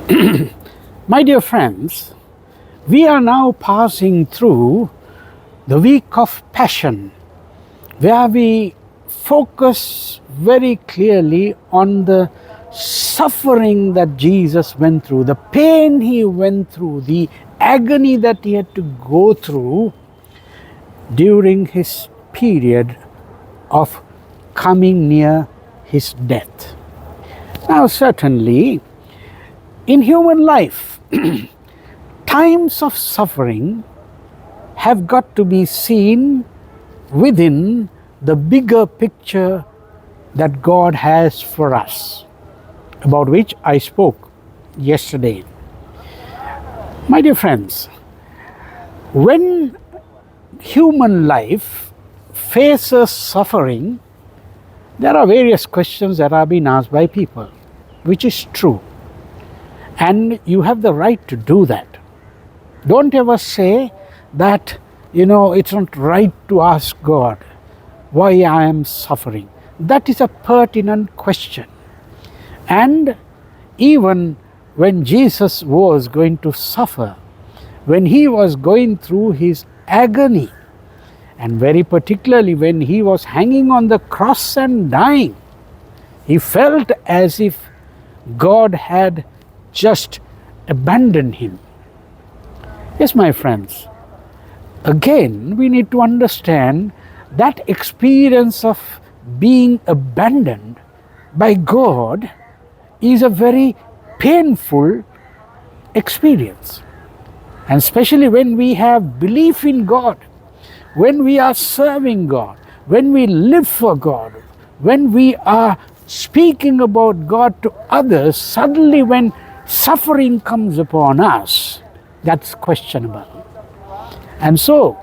My dear friends, we are now passing through the week of Passion, where we focus very clearly on the suffering that Jesus went through, the pain he went through, the agony that he had to go through during his period of coming near his death. Now, certainly, in human life, times of suffering have got to be seen within the bigger picture that God has for us, about which I spoke yesterday. My dear friends, when human life faces suffering, there are various questions that are being asked by people, which is true. And you have the right to do that. Don't ever say that, it's not right to ask God why I am suffering. That is a pertinent question. And even when Jesus was going to suffer, when he was going through his agony, and very particularly when he was hanging on the cross and dying, he felt as if God had just abandoned him. Yes, my friends, again we need to understand that experience of being abandoned by God is a very painful experience. And especially when we have belief in God, when we are serving God, when we live for God, when we are speaking about God to others, suddenly when suffering comes upon us, that's questionable. And so,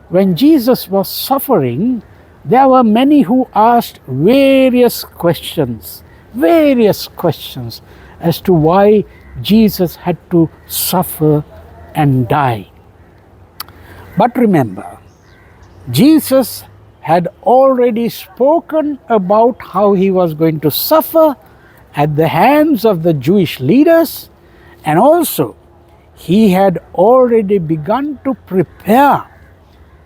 when Jesus was suffering, there were many who asked various questions as to why Jesus had to suffer and die. But remember, Jesus had already spoken about how he was going to suffer at the hands of the Jewish leaders, and also he had already begun to prepare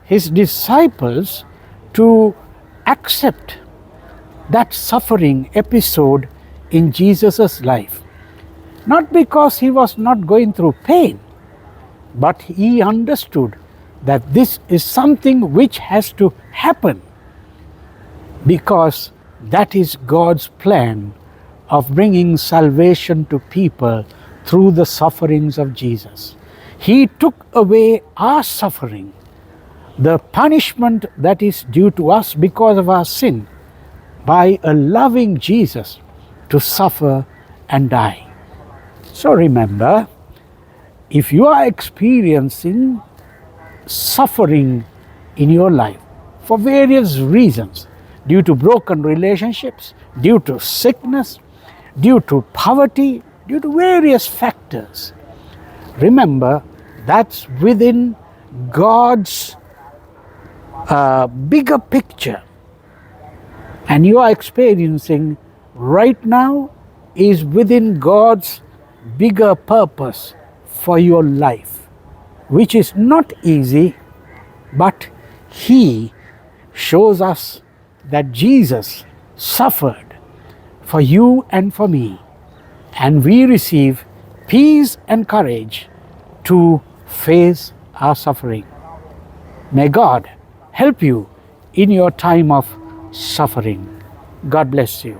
his disciples to accept that suffering episode in Jesus' life. Not because he was not going through pain, but he understood that this is something which has to happen, because that is God's plan of bringing salvation to people through the sufferings of Jesus. He took away our suffering, the punishment that is due to us because of our sin, by allowing Jesus to suffer and die. So remember, if you are experiencing suffering in your life for various reasons, due to broken relationships, due to sickness, due to poverty, due to various factors, remember that's within God's bigger picture, and you are experiencing right now is within God's bigger purpose for your life, which is not easy, but he shows us that Jesus suffered for you and for me, and we receive peace and courage to face our suffering. May God help you in your time of suffering. God bless you.